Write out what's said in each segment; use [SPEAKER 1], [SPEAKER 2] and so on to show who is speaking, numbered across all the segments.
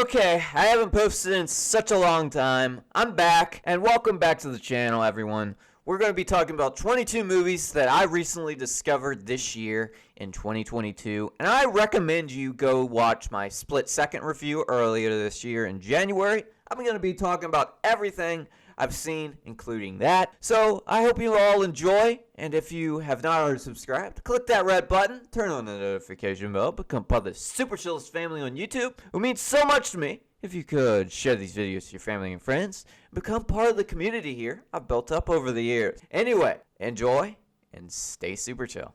[SPEAKER 1] Okay, I haven't posted in such a long time. I'm back, and welcome back to the channel, everyone. We're going to be talking about 22 movies that I recently discovered this year in 2022, and I recommend you go watch my split-second review earlier this year in January. I'm going to be talking about everything I've seen, including that. So I hope you all enjoy, and if you have not already subscribed, click that red button, turn on the notification bell, become part of the Super Chillest family on YouTube. It would mean so much to me if you could share these videos to your family and friends, become part of the community here I've built up over the years. Anyway, enjoy and stay super chill.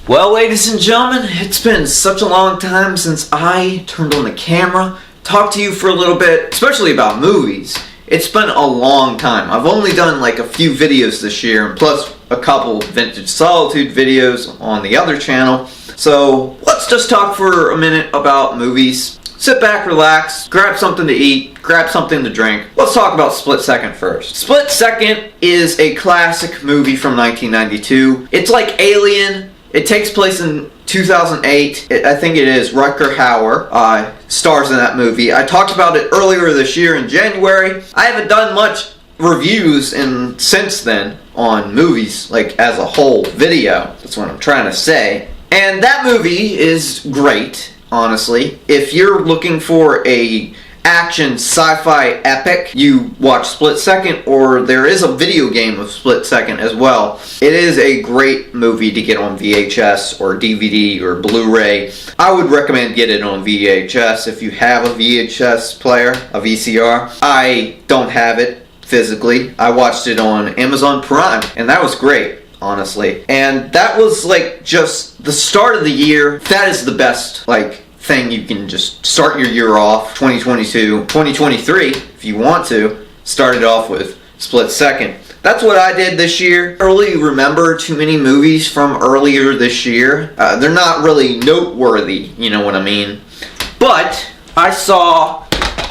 [SPEAKER 1] Well, ladies and gentlemen, it's been such a long time since I turned on the camera, talked to you for a little bit, especially about movies. It's been a long time. I've only done like a few videos this year, plus a couple Vintage Solitude videos on the other channel. So let's just talk for a minute about movies. Sit back, relax, grab something to eat, grab something to drink. Let's talk about Split Second first. Split Second is a classic movie from 1992. It's like Alien. It takes place in 2008. I think it is. Rutger Hauer stars in that movie. I talked about it earlier this year in January. I haven't done much reviews since then on movies, like as a whole video. That's what I'm trying to say. And that movie is great, honestly. If you're looking for a action sci-fi epic, you watch Split Second, or there is a video game of Split Second as well. It is a great movie to get on VHS or DVD or Blu-ray. I would recommend get it on VHS if you have a VHS player, a VCR. I don't have it physically. I watched it on Amazon Prime, and that was great, honestly. And that was like just the start of the year. That is the best thing you can just start your year off. 2022, 2023, if you want to start it off with Split Second. That's what I did this year. I don't really remember too many movies from earlier this year. They're not really noteworthy, you know what I mean. But I saw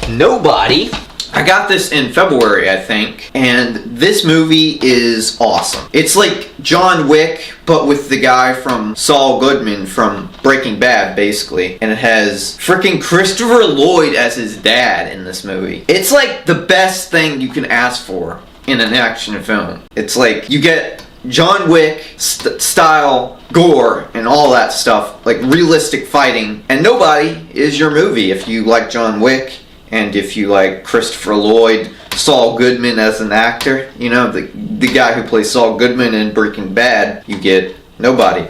[SPEAKER 1] Nobody. I got this in February, I think, and this movie is awesome. It's like John Wick, but with the guy from Saul Goodman from Breaking Bad, basically. And it has freaking Christopher Lloyd as his dad in this movie. It's like the best thing you can ask for in an action film. It's like you get John Wick style gore and all that stuff, like realistic fighting. And Nobody is your movie if you like John Wick. And if you like Christopher Lloyd, Saul Goodman as an actor, you know, the guy who plays Saul Goodman in Breaking Bad, you get Nobody.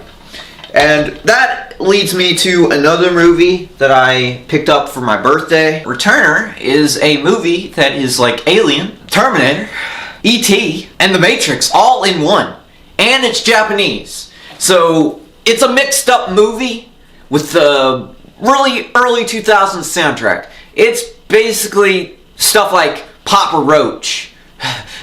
[SPEAKER 1] And that leads me to another movie that I picked up for my birthday. Returner is a movie that is like Alien, Terminator, E.T., and The Matrix all in one. And it's Japanese. So it's a mixed up movie with the really early 2000s soundtrack. It's basically stuff like Papa Roach,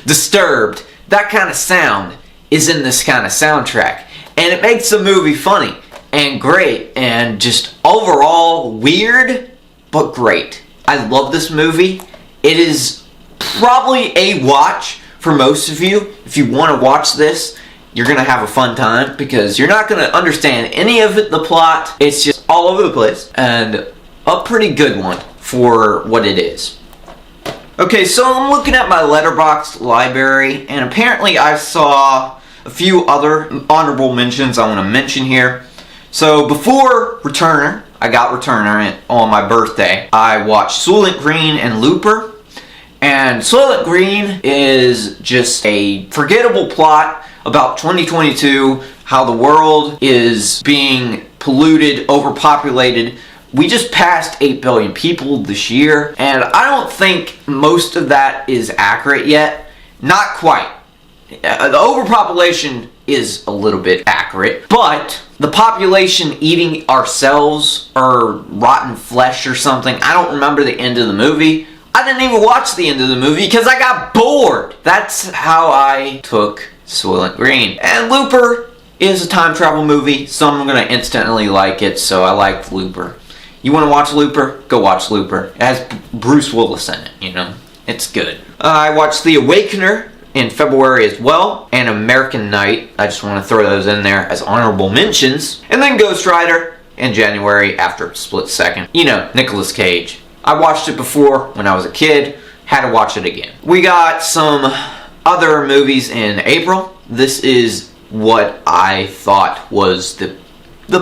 [SPEAKER 1] Disturbed, that kind of sound is in this kind of soundtrack. And it makes the movie funny and great and just overall weird, but great. I love this movie. It is probably a watch for most of you. If you want to watch this, you're going to have a fun time because you're not going to understand any of it, the plot. It's just all over the place and a pretty good one for what it is. Okay, so I'm looking at my Letterboxd library, and apparently I saw a few other honorable mentions I want to mention here. So before Returner, I got Returner on my birthday. I watched Soylent Green and Looper, and Soylent Green is just a forgettable plot about 2022, how the world is being polluted, overpopulated. We just passed 8 billion people this year, and I don't think most of that is accurate yet. Not quite. The overpopulation is a little bit accurate, but the population eating ourselves or rotten flesh or something, I don't remember the end of the movie. I didn't even watch the end of the movie because I got bored. That's how I took Soylent Green. And Looper is a time travel movie, so I'm going to instantly like it, so I like Looper. You want to watch Looper? Go watch Looper. It has Bruce Willis in it, you know. It's good. I watched The Awakener in February as well, and American Night. I just want to throw those in there as honorable mentions. And then Ghost Rider in January after Split Second. You know, Nicolas Cage. I watched it before when I was a kid, had to watch it again. We got some other movies in April. This is what I thought was the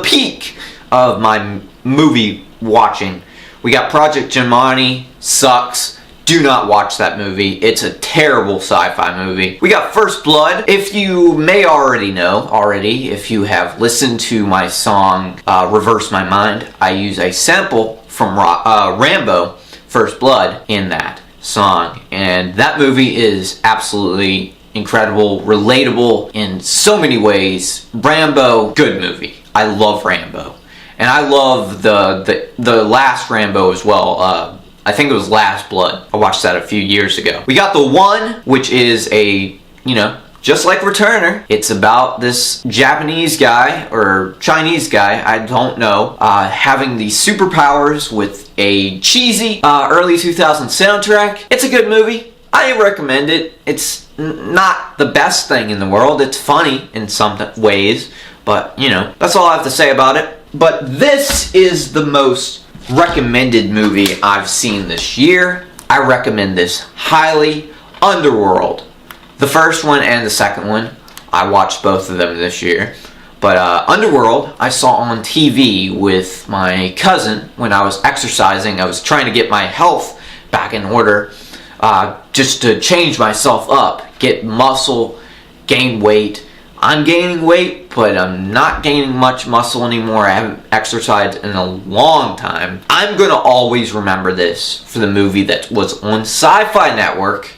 [SPEAKER 1] peak of my movie watching. We got Project Gemini, sucks. Do not watch that movie. It's a terrible sci-fi movie. We got First Blood. If you may already know, if you have listened to my song Reverse My Mind, I use a sample from Rambo, First Blood, in that song. And that movie is absolutely incredible, relatable in so many ways. Rambo, good movie. I love Rambo. And I love the last Rambo as well. I think it was Last Blood. I watched that a few years ago. We got The One, which is a, just like Returner. It's about this Japanese guy, or Chinese guy, I don't know, having these superpowers with a cheesy early 2000s soundtrack. It's a good movie. I recommend it. It's not the best thing in the world. It's funny in some ways, but, that's all I have to say about it. But this is the most recommended movie I've seen this year. I recommend this highly. Underworld. The first one and the second one. I watched both of them this year. But Underworld I saw on TV with my cousin when I was exercising. I was trying to get my health back in order. Just to change myself up. Get muscle. Gain weight. I'm gaining weight, but I'm not gaining much muscle anymore. I haven't exercised in a long time. I'm gonna always remember this for the movie that was on Sci-Fi Network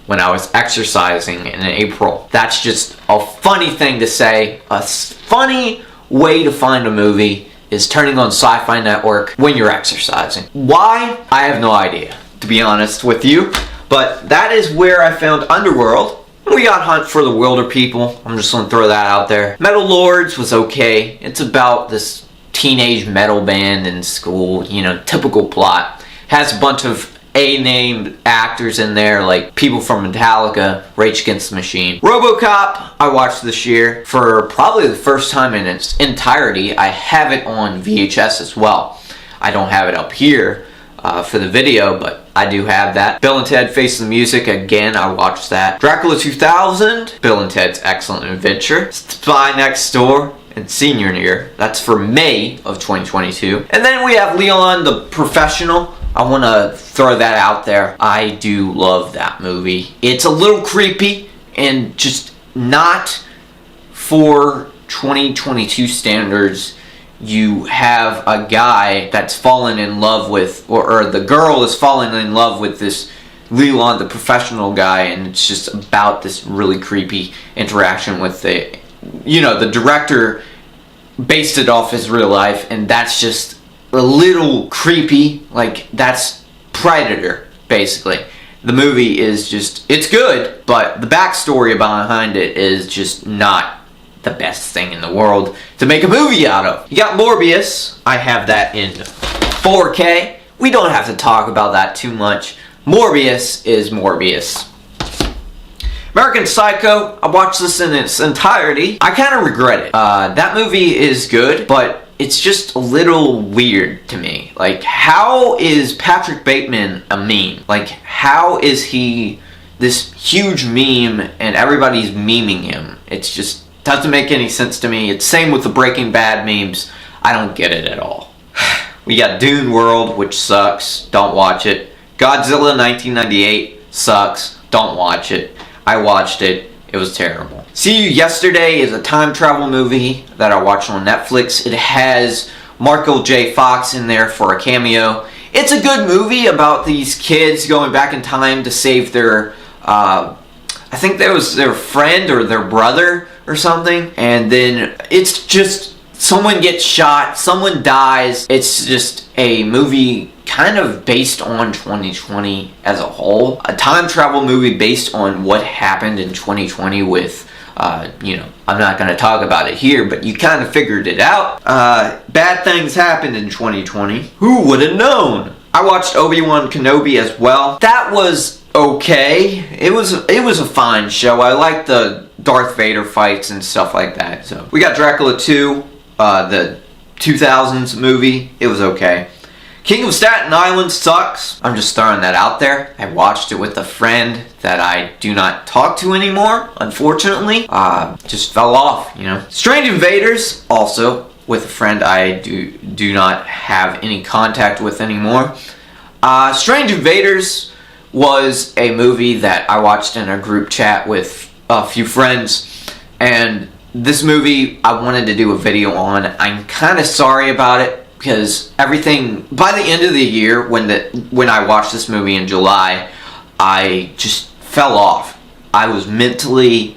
[SPEAKER 1] when I was exercising in April. That's just a funny thing to say. A funny way to find a movie is turning on Sci-Fi Network when you're exercising. Why? I have no idea, to be honest with you. But that is where I found Underworld. We got Hunt for the Wilder People. I'm just going to throw that out there. Metal Lords was okay. It's about this teenage metal band in school. Typical plot. Has a bunch of A-named actors in there, like people from Metallica, Rage Against the Machine. RoboCop, I watched this year for probably the first time in its entirety. I have it on VHS as well. I don't have it up here for the video, but I do have that. Bill and Ted Face the Music, again, I watched that. Dracula 2000, Bill and Ted's Excellent Adventure. Spy Next Door, and Senior Year. That's for May of 2022. And then we have Leon the Professional. I want to throw that out there. I do love that movie. It's a little creepy and just not for 2022 standards. You have a guy that's fallen in love with, or the girl is falling in love with this Leon the Professional guy, and it's just about this really creepy interaction with the director based it off his real life, and that's just a little creepy. Like, that's Predator, basically. The movie is just, it's good, but the backstory behind it is just not the best thing in the world to make a movie out of. You got Morbius. I have that in 4K. We don't have to talk about that too much. Morbius is Morbius. American Psycho, I watched this in its entirety. I kind of regret it. That movie is good, but it's just a little weird to me. Like, how is Patrick Bateman a meme? Like, how is he this huge meme and everybody's memeing him? It's just doesn't make any sense to me. It's same with the Breaking Bad memes. I don't get it at all. We got Dune World, which sucks. Don't watch it. Godzilla 1998 sucks. Don't watch it. I watched it. It was terrible. See You Yesterday is a time travel movie that I watched on Netflix. It has Michael J. Fox in there for a cameo. It's a good movie about these kids going back in time to save their, I think that was their friend or their brother or something. And then it's just, someone gets shot, someone dies. It's just a movie kind of based on 2020 as a whole. A time travel movie based on what happened in 2020 with, I'm not going to talk about it here, but you kind of figured it out. Bad things happened in 2020. Who would have known? I watched Obi-Wan Kenobi as well. That was okay. It was a fine show. I liked the Darth Vader fights and stuff like that. So we got Dracula 2, the 2000s movie. It was okay. King of Staten Island sucks. I'm just throwing that out there. I watched it with a friend that I do not talk to anymore, unfortunately. Just fell off, you know. Strange Invaders, also with a friend I do not have any contact with anymore. Strange Invaders was a movie that I watched in a group chat with a few friends, and this movie I wanted to do a video on. I'm kind of sorry about it, because everything, by the end of the year, when I watched this movie in July, I just fell off. I was mentally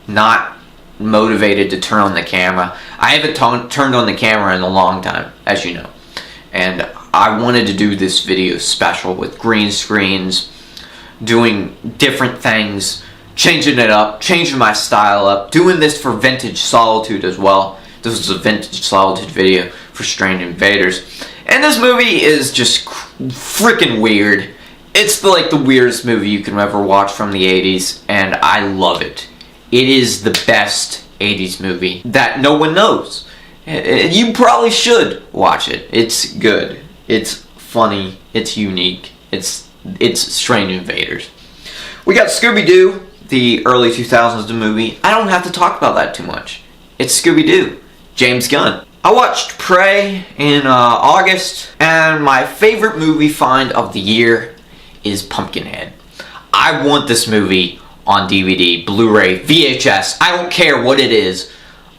[SPEAKER 1] not motivated to turn on the camera. I haven't turned on the camera in a long time, as you know. And I wanted to do this video special with green screens, doing different things, changing it up, changing my style up, doing this for Vintage Solitude as well. This was a Vintage Solitude video for Strange Invaders. And this movie is just freaking weird. It's like the weirdest movie you can ever watch from the 80s, and I love it. It is the best 80s movie that no one knows. You probably should watch it. It's good. It's funny. It's unique. It's Strange Invaders. We got Scooby-Doo, the early 2000s movie. I don't have to talk about that too much. It's Scooby-Doo. James Gunn. I watched Prey in August, and my favorite movie find of the year is Pumpkinhead. I want this movie on DVD, Blu-ray, VHS. I don't care what it is.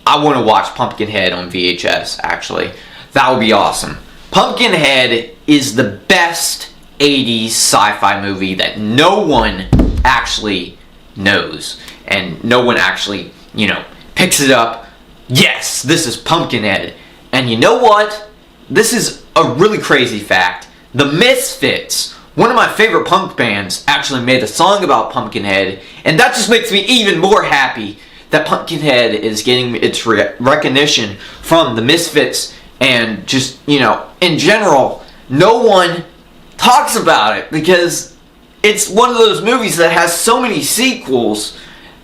[SPEAKER 1] I want to watch Pumpkinhead on VHS, actually. That would be awesome. Pumpkinhead is the best 80s sci-fi movie that no one actually knows, and no one actually, you know, picks it up. Yes, this is Pumpkinhead. And you know what? This is a really crazy fact. The Misfits, one of my favorite punk bands, actually made a song about Pumpkinhead, and that just makes me even more happy that Pumpkinhead is getting its recognition from the Misfits, and just, you know, in general, no one talks about it because it's one of those movies that has so many sequels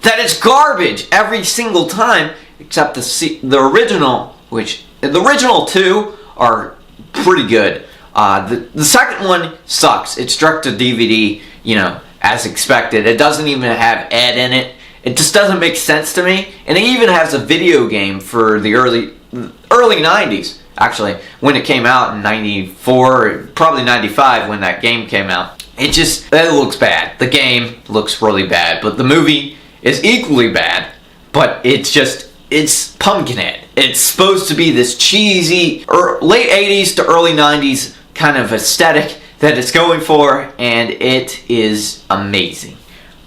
[SPEAKER 1] that it's garbage every single time. Except the original, which the original two are pretty good. The second one sucks. It's direct to DVD, you know, as expected. It doesn't even have Ed in it. It just doesn't make sense to me. And it even has a video game for the early 90s, actually, when it came out in 94, probably 95 when that game came out. It looks bad. The game looks really bad, but the movie is equally bad. But it's Pumpkinhead. It's supposed to be this cheesy late 80s to early 90s kind of aesthetic that it's going for, and it is amazing.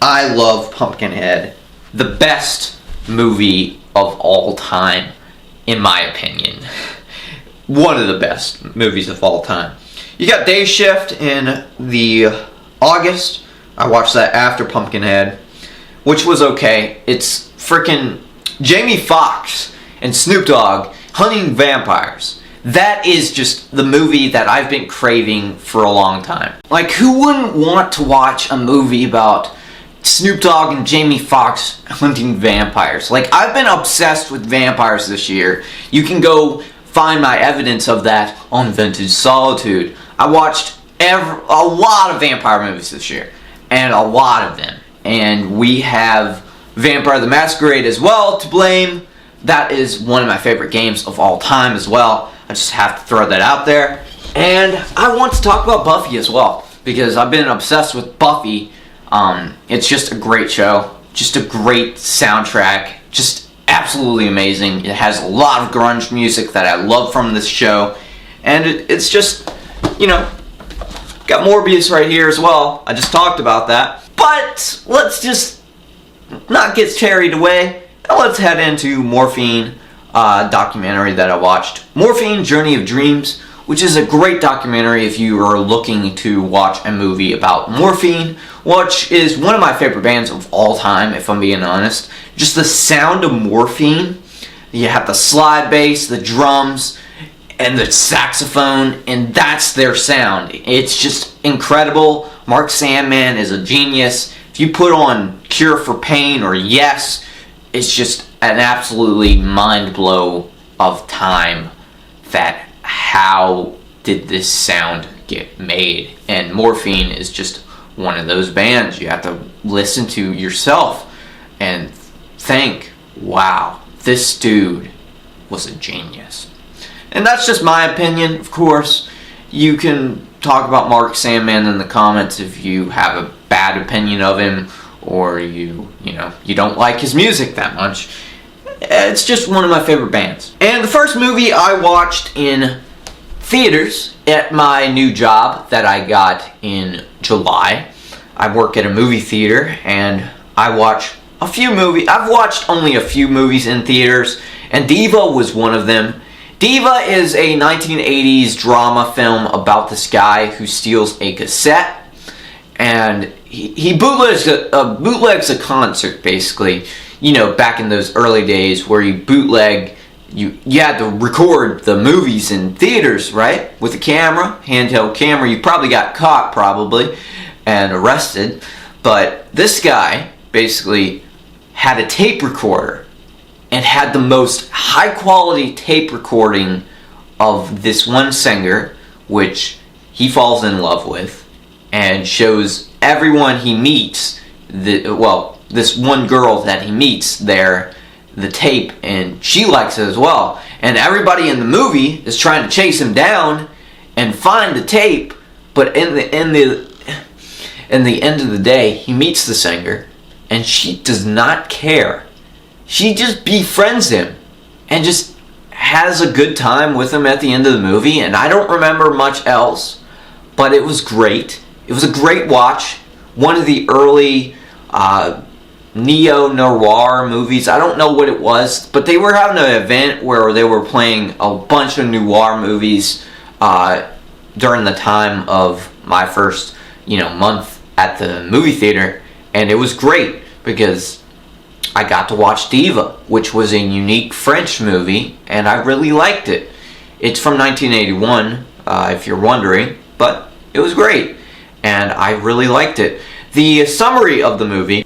[SPEAKER 1] I love Pumpkinhead. The best movie of all time, in my opinion. One of the best movies of all time. You got Day Shift in the August. I watched that after Pumpkinhead, which was okay. It's freaking Jamie Foxx and Snoop Dogg hunting vampires. That is just the movie that I've been craving for a long time. Like, who wouldn't want to watch a movie about Snoop Dogg and Jamie Foxx hunting vampires? Like, I've been obsessed with vampires this year. You can go find my evidence of that on Vintage Solitude. I watched a lot of vampire movies this year, and a lot of them. And we have Vampire the Masquerade as well to blame. That is one of my favorite games of all time as well. I just have to throw that out there. And I want to talk about Buffy as well, because I've been obsessed with Buffy. It's just a great show, just a great soundtrack, just absolutely amazing. It has a lot of grunge music that I love from this show, and it's just, you know, got Morbius right here as well. I just talked about that. But let's just not get carried away, and let's head into Morphine documentary that I watched. Morphine, Journey of Dreams, which is a great documentary if you are looking to watch a movie about Morphine, which is one of my favorite bands of all time, if I'm being honest. Just the sound of Morphine. You have the slide bass, the drums, and the saxophone, and that's their sound. It's just incredible. Mark Sandman is a genius. If you put on Cure for Pain or Yes, it's just an absolutely mind blow of time that how did this sound get made? And Morphine is just one of those bands. You have to listen to yourself and think, wow, this dude was a genius. And that's just my opinion. Of course, you can talk about Mark Sandman in the comments if you have a bad opinion of him, or you don't like his music that much. It's just one of my favorite bands. And the first movie I watched in theaters at my new job that I got in July. I work at a movie theater, and I watch a few movies. I've watched only a few movies in theaters, and Diva was one of them. Diva is a 1980s drama film about this guy who steals a cassette, and he bootlegs a concert, basically. You know, back in those early days where you bootleg, you had to record the movies in theaters, right? With a camera, handheld camera. You probably got caught, and arrested. But this guy basically had a tape recorder and had the most high quality tape recording of this one singer, which he falls in love with, and shows everyone he meets, this one girl that he meets there, the tape, and she likes it as well. And everybody in the movie is trying to chase him down and find the tape, but in the end of the day, he meets the singer, and she does not care. She just befriends him and just has a good time with him at the end of the movie. And I don't remember much else, but it was great. It was a great watch. One of the early neo-noir movies. I don't know what it was, but they were having an event where they were playing a bunch of noir movies during the time of my first, month at the movie theater. And it was great because I got to watch Diva, which was a unique French movie, and I really liked it. It's from 1981, if you're wondering, but it was great, and I really liked it. The summary of the movie,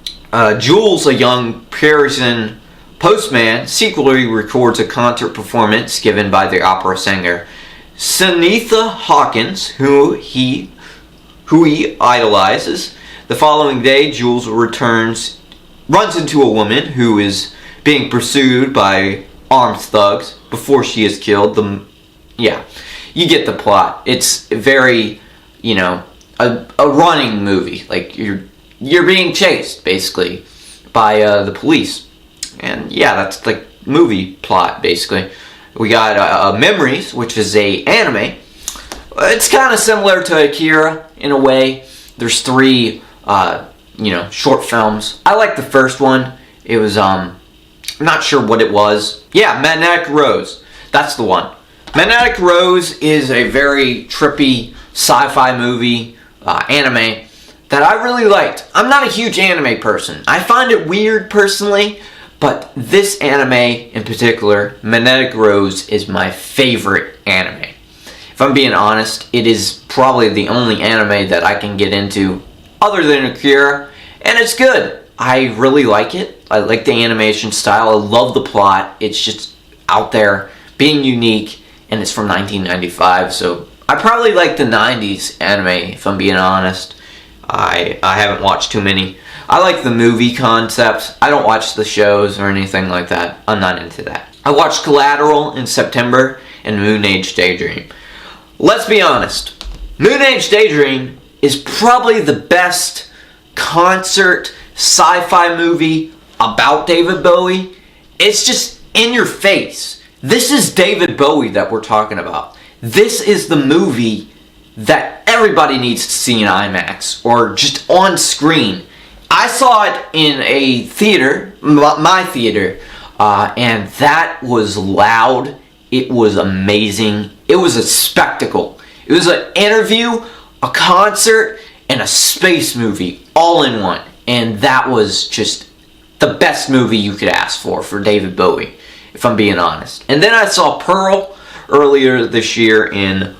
[SPEAKER 1] Jules, a young Parisian postman, secretly records a concert performance given by the opera singer Sunitha Hawkins, who he idolizes. The following day, Jules runs into a woman who is being pursued by armed thugs before she is killed. You get the plot. It's very, a running movie. Like you're being chased basically by the police, and that's like movie plot basically. We got Memories, which is a anime. It's kind of similar to Akira in a way. There's three short films. I like the first one. It was, I'm not sure what it was. Yeah, Magnetic Rose. That's the one. Magnetic Rose is a very trippy sci-fi movie, anime, that I really liked. I'm not a huge anime person. I find it weird personally, but this anime in particular, Magnetic Rose, is my favorite anime. If I'm being honest, it is probably the only anime that I can get into other than Akira, and it's good. I really like it. I like the animation style. I love the plot. It's just out there, being unique, and it's from 1995, so I probably like the 90s anime, if I'm being honest. I haven't watched too many. I like the movie concepts. I don't watch the shows or anything like that. I'm not into that. I watched Collateral in September and MOONAGE Daydream. Let's be honest. MOONAGE Daydream is probably the best concert sci-fi movie about David Bowie. It's just in your face. This is David Bowie that we're talking about. This is the movie that everybody needs to see in IMAX or just on screen. I saw it in a theater, my theater, and that was loud. It was amazing. It was a spectacle. It was an interview, a concert, and a space movie all in one. And that was just the best movie you could ask for David Bowie, if I'm being honest. And then I saw Pearl earlier this year in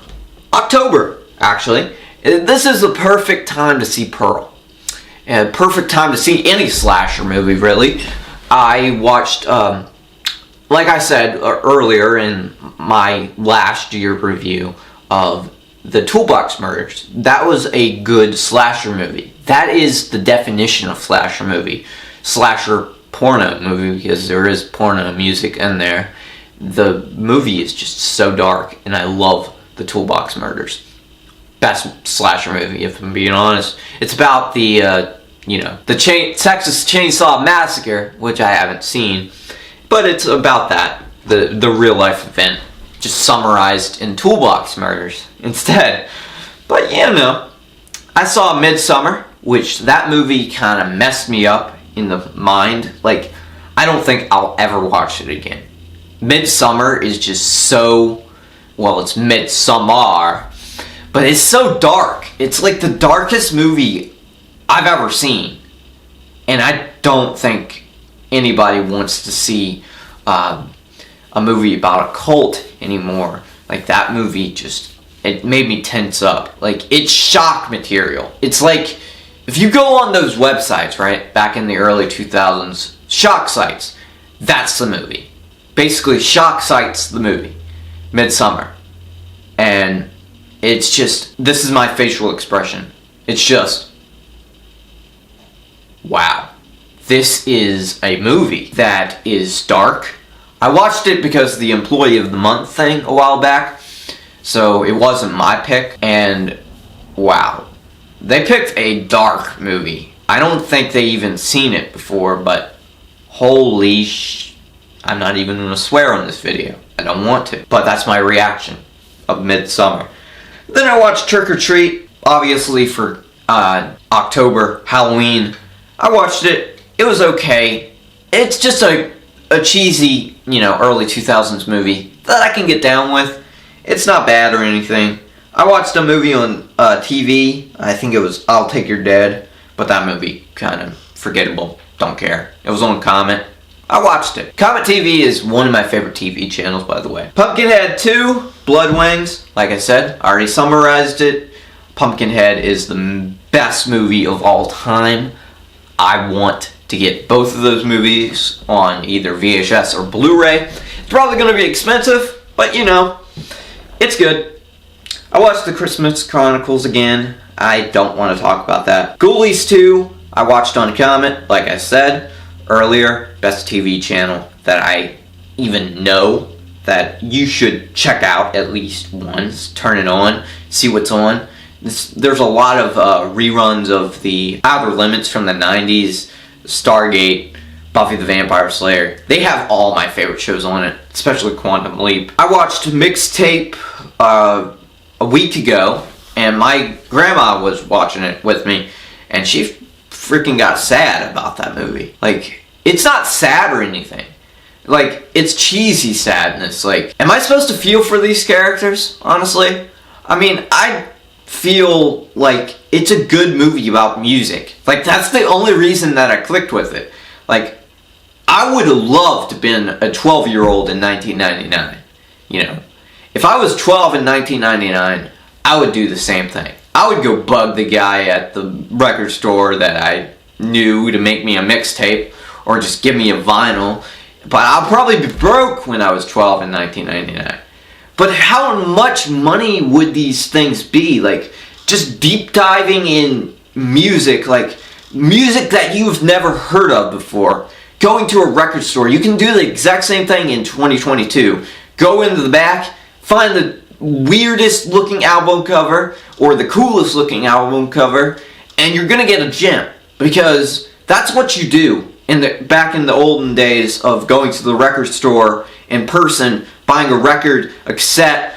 [SPEAKER 1] October, actually. This is the perfect time to see Pearl. And perfect time to see any slasher movie, really. I watched, like I said earlier in my last year review, of the Toolbox Murders. That was a good slasher movie. That is the definition of slasher movie. Slasher porno movie, because there is porno music in there. The movie is just so dark, and I love the Toolbox Murders. Best slasher movie, if I'm being honest. It's about the Texas Chainsaw Massacre, which I haven't seen, but it's about that, the real life event, just summarized in Toolbox Murders instead. But I saw Midsummer, which that movie kind of messed me up in the mind. Like, I don't think I'll ever watch it again. Midsummer is just so, well, it's Midsummer, but it's so dark. It's like the darkest movie I've ever seen, and I don't think anybody wants to see a movie about a cult anymore. Like, that movie just, it made me tense up. Like, it's shock material. It's like, if you go on those websites, right, back in the early 2000s, shock sites, that's the movie. Basically, shock sites the movie, Midsummer. And it's just, this is my facial expression. It's just, wow. This is a movie that is dark. I watched it because of the Employee of the Month thing a while back, so it wasn't my pick, and wow. They picked a dark movie. I don't think they even seen it before, but holy I'm not even going to swear on this video. I don't want to, but that's my reaction of Midsummer. Then I watched Trick or Treat, obviously for October, Halloween. I watched it. It was okay. It's just a cheesy, early 2000s movie that I can get down with. It's not bad or anything. I watched a movie on TV. I think it was I'll Take Your Dead, but that movie kind of forgettable. Don't care. It was on Comet. I watched it. Comet TV is one of my favorite TV channels, by the way. Pumpkinhead 2, Blood Wings. Like I said, I already summarized it. Pumpkinhead is the best movie of all time. I want to get both of those movies on either VHS or Blu-ray. It's probably going to be expensive, but it's good. I watched The Christmas Chronicles again. I don't want to talk about that. Ghoulies 2, I watched on Comet, like I said earlier. Best TV channel that I even know that you should check out at least once. Turn it on, see what's on. There's a lot of reruns of the Outer Limits from the 90s, Stargate, Buffy the Vampire Slayer. They have all my favorite shows on it, especially Quantum Leap. I watched Mixtape a week ago, and my grandma was watching it with me, and she freaking got sad about that movie. Like, it's not sad or anything. Like, it's cheesy sadness. Like, am I supposed to feel for these characters, honestly? I mean, I feel like it's a good movie about music. Like, that's the only reason that I clicked with it. Like, I would have loved to have been a 12-year-old in 1999. If I was 12 in 1999, I would do the same thing. I would go bug the guy at the record store that I knew to make me a mixtape, or just give me a vinyl. But I'll probably be broke when I was 12 in 1999. But how much money would these things be? Like, just deep diving in music, like music that you've never heard of before. Going to a record store, you can do the exact same thing in 2022. Go into the back, find the weirdest looking album cover or the coolest looking album cover, and you're gonna get a gem, because that's what you do back in the olden days of going to the record store in person, buying a record, a cassette,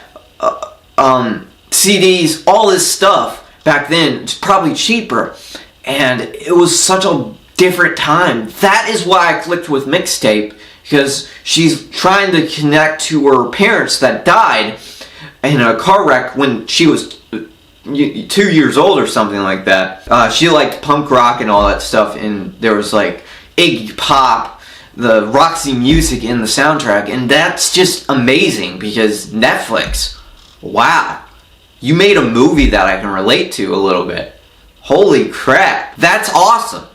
[SPEAKER 1] CDs, all this stuff. Back then, it's probably cheaper, and it was such a different time. That is why I clicked with Mixtape, because she's trying to connect to her parents that died in a car wreck when she was 2 years old or something like that. She liked punk rock and all that stuff, and there was like Iggy Pop, the Roxy Music in the soundtrack, and that's just amazing because Netflix, wow, you made a movie that I can relate to a little bit. Holy crap, that's awesome.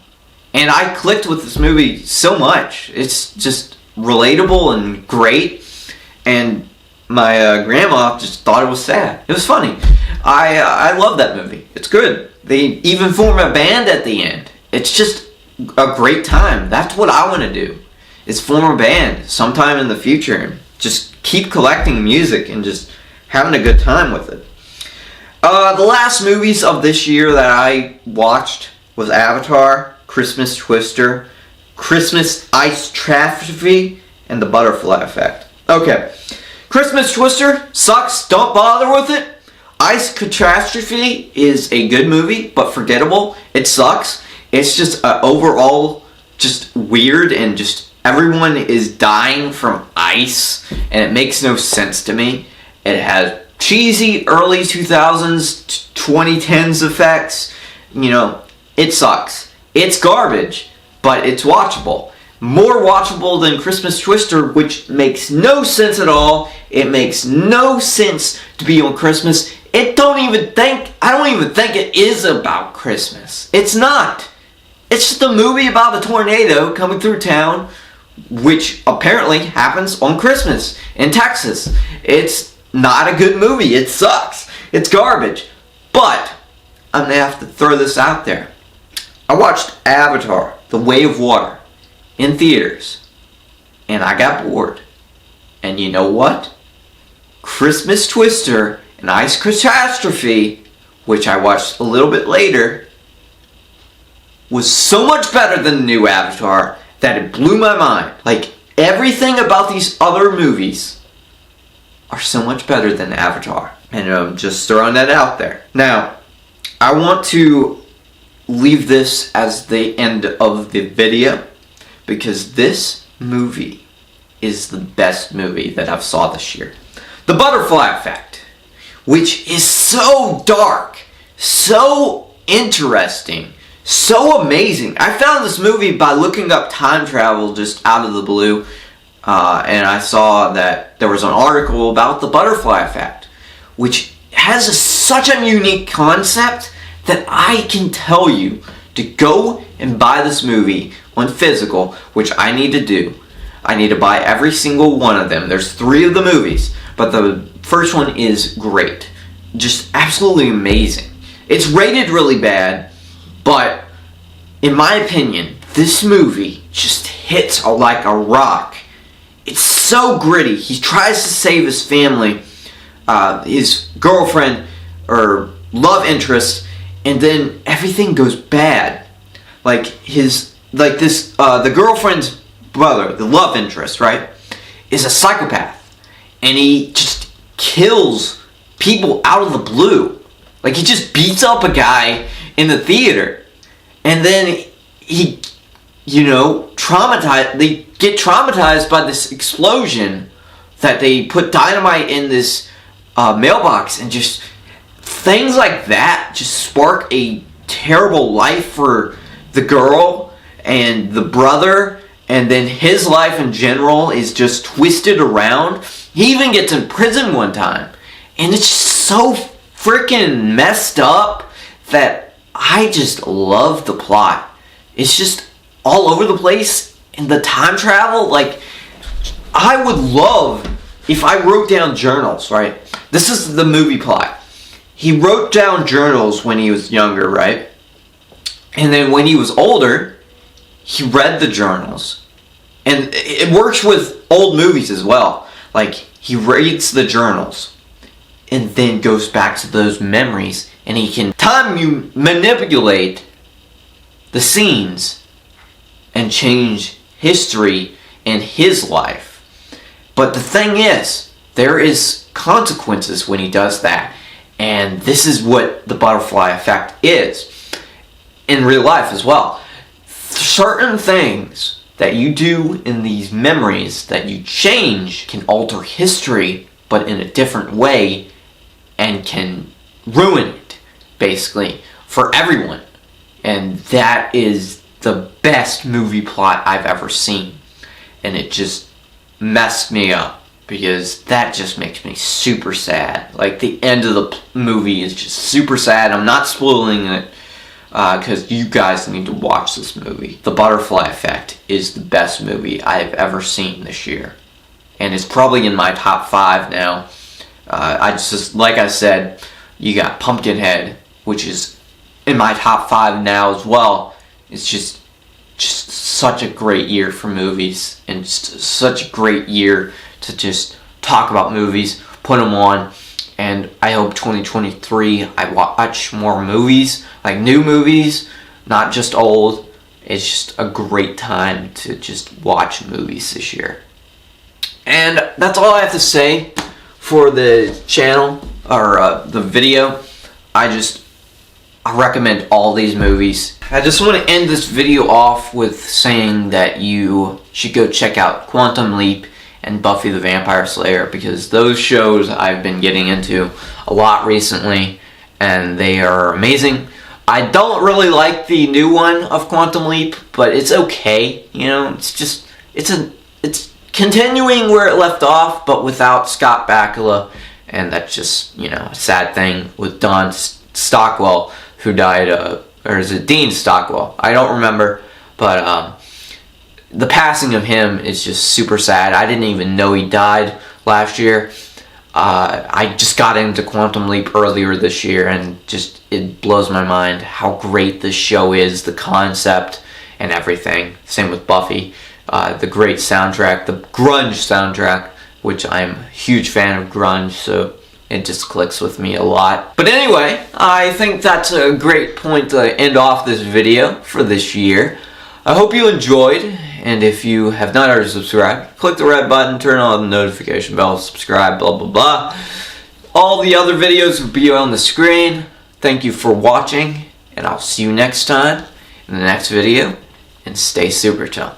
[SPEAKER 1] And I clicked with this movie so much. It's just relatable and great, and
[SPEAKER 2] my grandma just thought it was sad. It was funny. I love that movie. It's good. They even form a band at the end. It's just a great time. That's what I want to do, is form a band sometime in the future and just keep collecting music and just having a good time with it. The last movies of this year that I watched was Avatar, Christmas Twister, Christmas Ice Catastrophe, and The Butterfly Effect. Okay, Christmas Twister sucks. Don't bother with it. Ice Catastrophe is a good movie, but forgettable. It sucks. It's just overall just weird, and just everyone is dying from ice, and it makes no sense to me. It has cheesy early 2000s, 2010s effects. You know, it sucks. It's garbage, but it's watchable. More watchable than Christmas Twister, which makes no sense at all. It makes no sense to be on Christmas. I don't even think it is about Christmas. It's not. It's just a movie about a tornado coming through town, which apparently happens on Christmas in Texas. It's not a good movie. It sucks. It's garbage. But I'm going to have to throw this out there. I watched Avatar, The Way of Water, in theaters, and I got bored. And you know what? Christmas Twister and Ice Catastrophe, which I watched a little bit later, was so much better than the new Avatar that it blew my mind. Like, everything about these other movies are so much better than Avatar. And I'm just throwing that out there. Now, I want to leave this as the end of the video, because this movie is the best movie that I've saw this year. The Butterfly Effect, which is so dark, so interesting, so amazing. I found this movie by looking up time travel just out of the blue, and I saw that there was an article about the Butterfly Effect, which has such a unique concept that I can tell you to go and buy this movie on physical, which I need to do. I need to buy every single one of them. There's 3 of the movies, but the first one is great. Just absolutely amazing. It's rated really bad, but in my opinion, this movie just hits like a rock. It's so gritty. He tries to save his family, his girlfriend or love interest, and then everything goes bad. The girlfriend's brother, the love interest, right, is a psychopath, and he just kills people out of the blue. Like, he just beats up a guy in the theater, and then he, they get traumatized by this explosion that they put dynamite in this mailbox, and just things like that just spark a terrible life for the girl and the brother, and then his life in general is just twisted around. He even gets in prison one time, and it's just so freaking messed up that I just love the plot. It's just all over the place, and the time travel, like, I would love if I wrote down journals, right? This is the movie plot. He wrote down journals when he was younger, right? And then when he was older, he read the journals. And it works with old movies as well. Like, he reads the journals and then goes back to those memories, and he can manipulate the scenes and change history in his life. But the thing is, there is consequences when he does that. And this is what the butterfly effect is in real life as well. Certain things that you do in these memories that you change can alter history, but in a different way, and can ruin it, basically, for everyone. And that is the best movie plot I've ever seen. And it just messed me up, because that just makes me super sad. Like, the end of the movie is just super sad. I'm not spoiling it, because you guys need to watch this movie. The Butterfly Effect is the best movie I've ever seen this year. and it's probably in my top 5 now. I just, like I said, you got Pumpkinhead, which is in my top 5 now as well. It's just such a great year for movies, and just such a great year to just talk about movies, put them on, and I hope 2023 I watch more movies, like new movies, not just old. It's just a great time to just watch movies this year. And that's all I have to say for the channel, or the video. I recommend all these movies. I just want to end this video off with saying that you should go check out Quantum Leap and Buffy the Vampire Slayer, because those shows I've been getting into a lot recently, and they are amazing. I don't really like the new one of Quantum Leap, but it's okay. You know, it's continuing where it left off, but without Scott Bakula, and that's just, you know, a sad thing with Don Stockwell, who died, or is it Dean Stockwell? I don't remember, but the passing of him is just super sad. I didn't even know he died last year. I just got into Quantum Leap earlier this year, and just, it blows my mind how great this show is, the concept and everything. Same with Buffy. The great soundtrack, the grunge soundtrack, which I'm a huge fan of grunge, so it just clicks with me a lot. But anyway, I think that's a great point to end off this video for this year. I hope you enjoyed, and if you have not already subscribed, click the red button, turn on the notification bell, subscribe, blah blah blah. All the other videos will be on the screen. Thank you for watching, and I'll see you next time in the next video, and stay super chill.